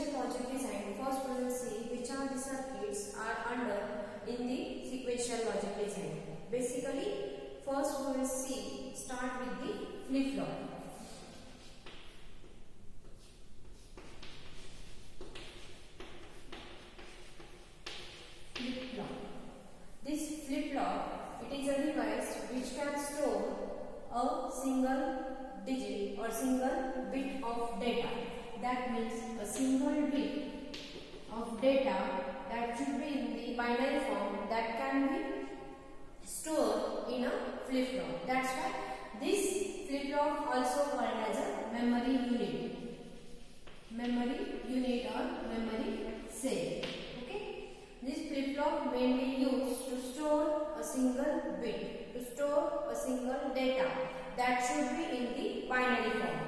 sequential logic design, first we will see which are the circuits are under in the sequential logic design. Basically, first we will start with the flip-flop. This flip-flop, it is a device which can store a single digit or single bit of data. That means a single bit of data that should be in the binary form that can be stored in a flip-flop. That's why this flip-flop also called as a memory unit. Memory unit or memory cell. This flip-flop mainly used to store a single bit, to store a single data that should be in the binary form.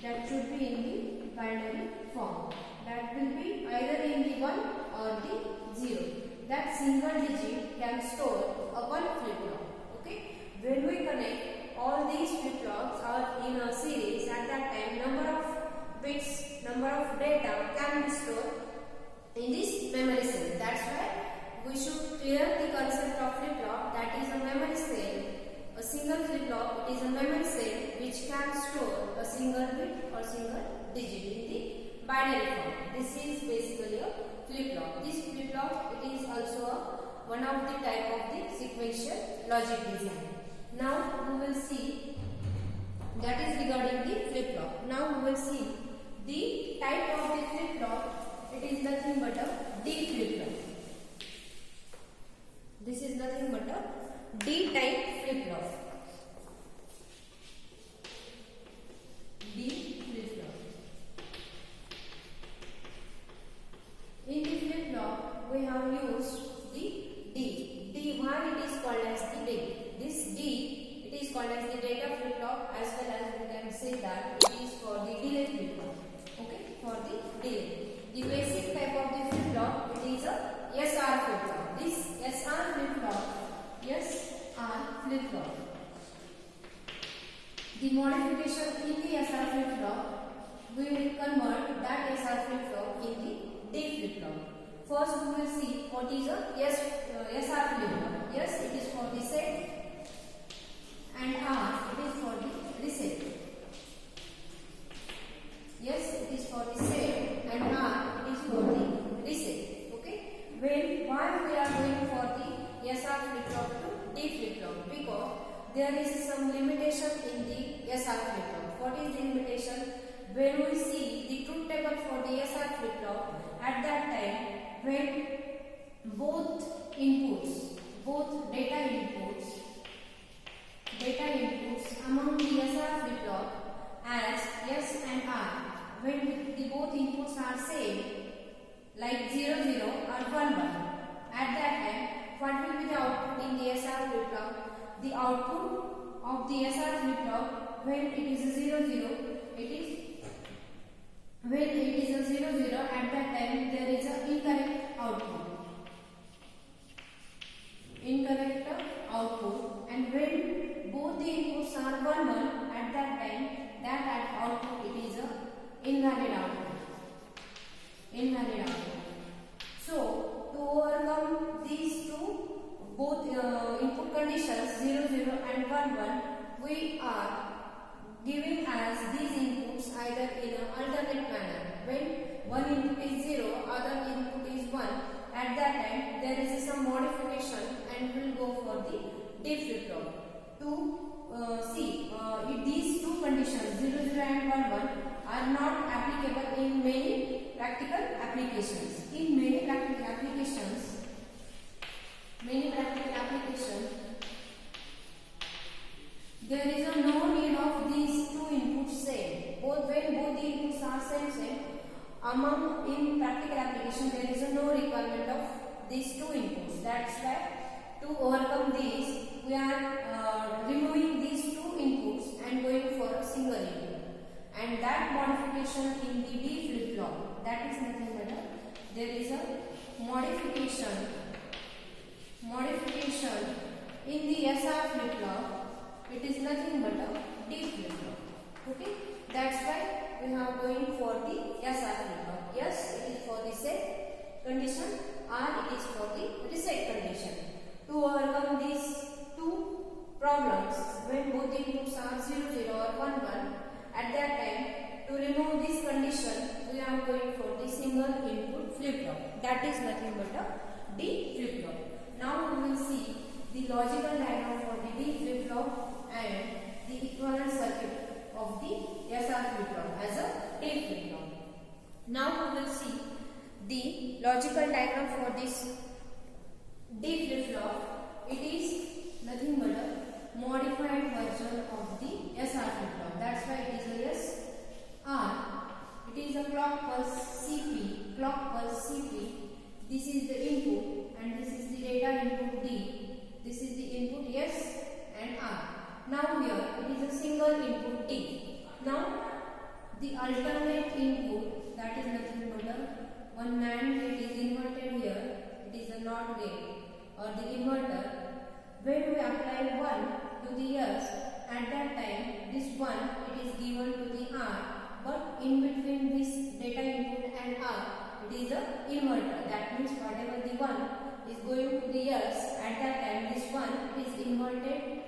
That should be in the binary form. That will be either in the 1 or the 0. That single digit can store a one flip-flop. Okay. When we connect all these flip-flops are in a series, at that time number of bits, number of data can be stored in this memory cell. That's why we should clear the concept of flip-flop, that is a memory cell. A single flip-flop is a memory cell which can store a single bit or single digit in the binary form. This is basically a flip-flop. This flip-flop, it is also one of the type of the sequential logic design. Now we will see, that is regarding the flip-flop. Now we will see the type of the flip-flop. It is nothing but a D flip-flop. This is nothing but a D type flip-flop. D flip-flop. In the flip-flop, we have used the D. D, why it is called as the D? This D, it is called as the data flip-flop, as well as we can say that it is for the delay flip-flop. Okay, for the delay. The basic type of the flip-flop, it is a SR flip-flop. This SR flip-flop. The modification in the SR flip-flop, we will convert that SR flip-flop in the D flip-flop. First, we will see what is a SR flip-flop. Yes, it is for the set, and R, it is for the reset. Yes, it is for the set, and R, it is for the reset. Okay. Why we are going for the SR flip-flop to D flip-flop? Because there is some limitation in the SR flip-flop. What is the limitation? When we see the truth table for the SR flip-flop, at that time when both data inputs among the SR flip-flop as S and R, when the both inputs are same, like 0, 0 or 1, 1, at that time, what will be the output in the SR flip-flop? The output of the SR flip-flop, when it is a 0, 0, when it is a 0, 0, at that time there is an incorrect output. And when both the inputs are 1, 1, at that time, that output, it is a invalid output. So, to overcome these two both input conditions 0, 0 and 1, 1, we are giving as these inputs either in an alternate manner. When one input is 0, other input is 1, at that time there is some modification and we will go for the D flip-flop. To see if these two conditions 0, 0 and 1, 1 are not applicable in many practical applications. In many practical applications, there is no need of these two inputs same. When both the inputs are same, in practical application there is no requirement of these two inputs. That's why to overcome these, we are removing these two inputs and going for a single input. And that modification in the D flip-flop, that is nothing but there is a modification in the SR flip-flop. It is nothing but a D flip-flop. Okay, that's why we are going for the SR flip-flop. Yes. R it is for the reset condition. To overcome these two problems, when both inputs are 0 0 or 1 1, at that time to remove this condition we are going for the single input flip flop, that is nothing but a D flip flop. Now we will see the logical diagram for the D flip flop and the equivalent circuit of the SR flip flop as a D flip flop. Now we will see the logical diagram for this D flip flop. It is nothing but a modified version of the SR flip flop. That's why it is a SR. It is a clock pulse CP. Clock pulse CP. This is the input and this is the data input D. This is the input S and R. Now here it is a single input D. Now the alternate input, that is nothing but a one NAND gate is inverted here. It is a NOT gate or the inverter. When we apply 1 to the S, at that time this 1 it is given to the R, but in between this data input and R it is a inverter. That means whatever the 1 is going to the S, at that time this 1 is inverted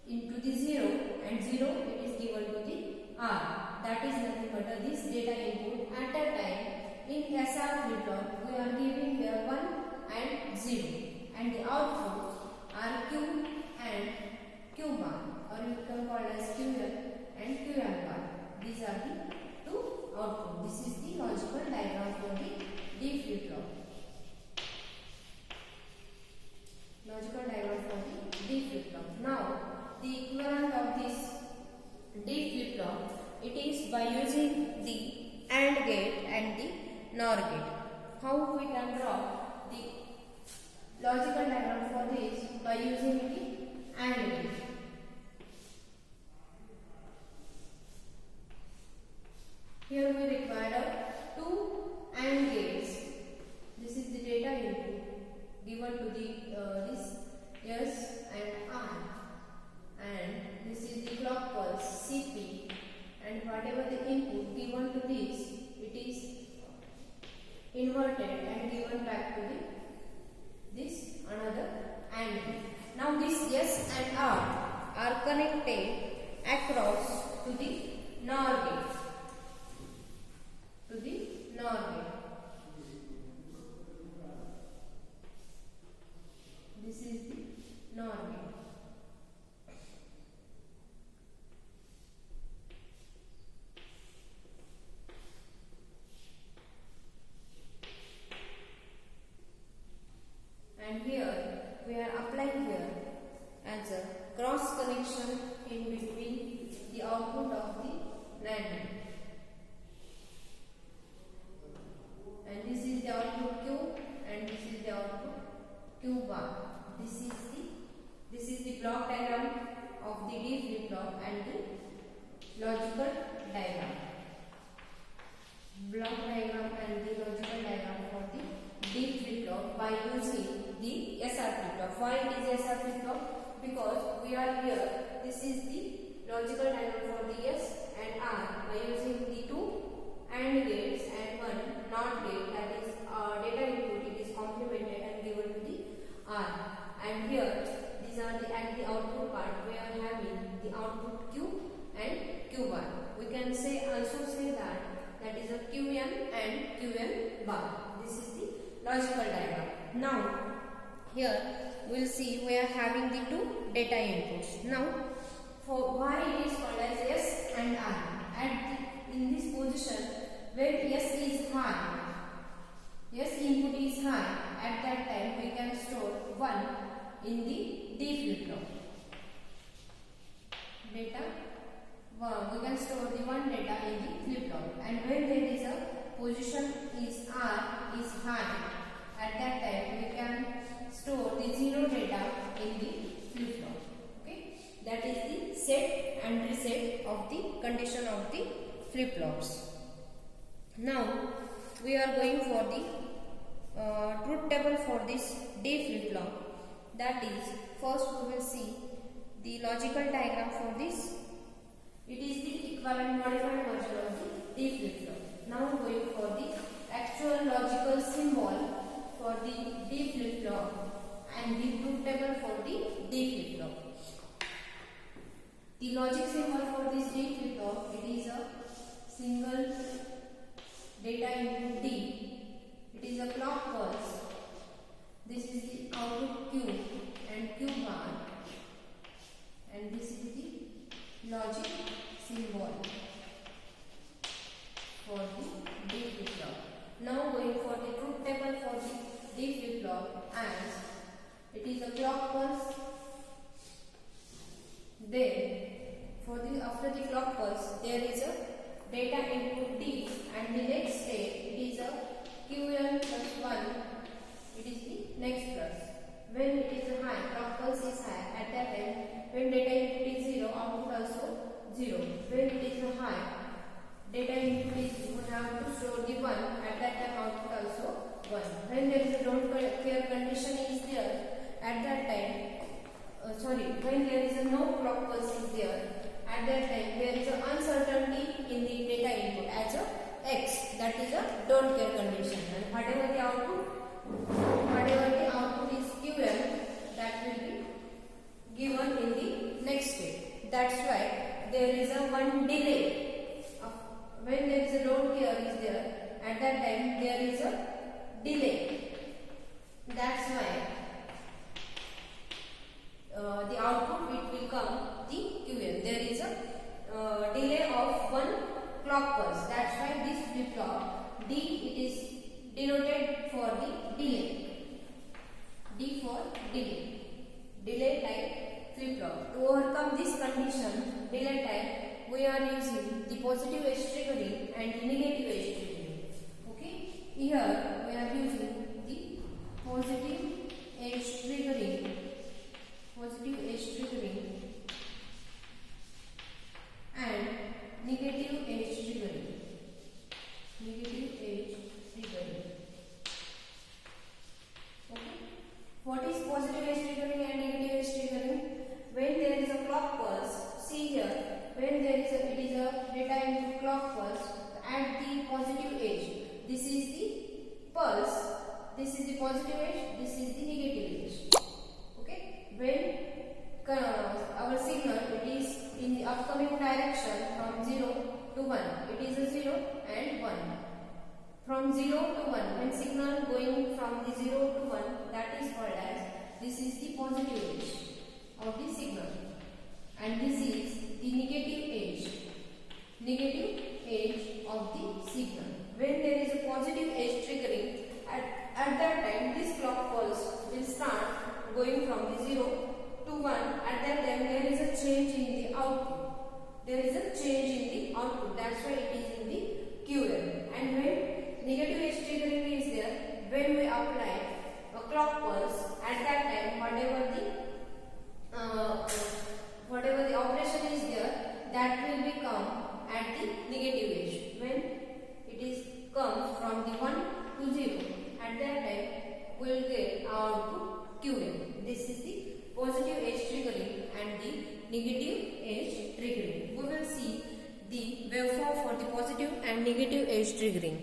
into the 0 and 0 it is given to the R. That is nothing but this data input. At that time in SR flip flop we are giving here 1 and 0 and the outputs are Q and Q bar, or you can call as QL and QL bar. These are the two outputs. This is the logical diagram for the D flip flop. Logical diagram for the D flip flop. Now the equivalent of this D flip flop, it is by using the AND gate and the NOR gate. How we can draw the logical diagram for this? By using the AND gate. Here we require two AND gates. This is the data input given to the this S and R, and this is the clock pulse CP, and whatever the input given to this, it is inverted and given back to the this another AND gate. Now this S and R are connected across to the NOR gate. To the NOR gate. This is the NOR gate. And here we are applying here as a cross connection in between the output of the NAND. And this is the output Q and this is the output Q bar. This is the block diagram of the D flip flop and the logical diagram. Block diagram and the logical diagram for the D flip flop by using the SR flip flop. Why it is SR flip flop? Because we are here. This is the logical diagram for the S and R by using the two AND gates and one NOT gate, that is data input, it is complemented and given to the R. And here these are the at the output part we are having the output Q and Q bar. We can also say that is a QN and QN bar. This is the logical diagram. Now here we will see we are having the two data inputs. Now for why it is called as S and R. In this position where S is high, S input is high, at that time we can store 1 in the D flip flop. Data, we can store the 1 data in the flip flop, and when there is a position is R is high, at that time we can store the 0 data in the flip flop. Okay, that is the set and reset of the condition of the flip flops. Now we are going for the truth table for this D flip flop. That is, first we will see the logical diagram for this. It is the equivalent modified version of the D flip flop. Now going for the actual logical symbol for D flip-flop and the truth table for the D flip-flop. The logic symbol for this D flip-flop, it is a single data input D. It is a clock pulse. This is the output Q and Q bar, and this is the logic symbol for the D flip-flop. Now going for the truth table for the D flip-flop, as it is a clock pulse. Then for the after the clock pulse there is a data input D, and the next state it is a Qn plus 1. It is the next plus. When it is high, clock pulse is high, at that time when data input is 0, output also 0. When it is high, data input is, we have to store the 1, at that time output also 1. When there is a don't care condition is there, at that time, when there is a no clock pulse is there, at that time there is an uncertainty in the data input as a X, that is a don't care condition, and whatever the output is Qm, that will be given in the next state. That's why there is a one delay. When there is a don't care is there, at that time there is a delay. That's why the output it will come the Qn. There is a delay of one clock pulse. That's why this flip flop D, it is denoted for the delay. D for delay. Delay type flip flop. To overcome this condition, delay type, we are using the positive edge triggering and the negative edge triggering. Okay. Here we are using the positive edge triggering. And negative edge triggering. Okay. What is positive edge triggering and negative edge triggering? When there is a clock pulse, see here, when there is it is a data input clock pulse at the positive edge. This is the pulse. This is the positive edge. This is the negative edge. Okay. When our signal it is in the upcoming direction from 0 to 1, it is a 0 and 1. From 0 to 1, when signal going from the 0 to 1, that is called as, this is the positive edge of the signal, and this is the negative edge of the signal. When there is a positive edge triggering, at that time this clock pulse will start going from the 0 to 1. At that time there is a change in the output. That's why it is in the Qn. And when negative edge triggering is there, when we apply a clock pulse, at that time whatever the operation is there, that will become at the negative edge. When it is comes from the 1 to 0, at that time we will get our output Qn. This is the positive edge triggering and the negative edge triggering. We will see the waveform for the positive and negative edge triggering.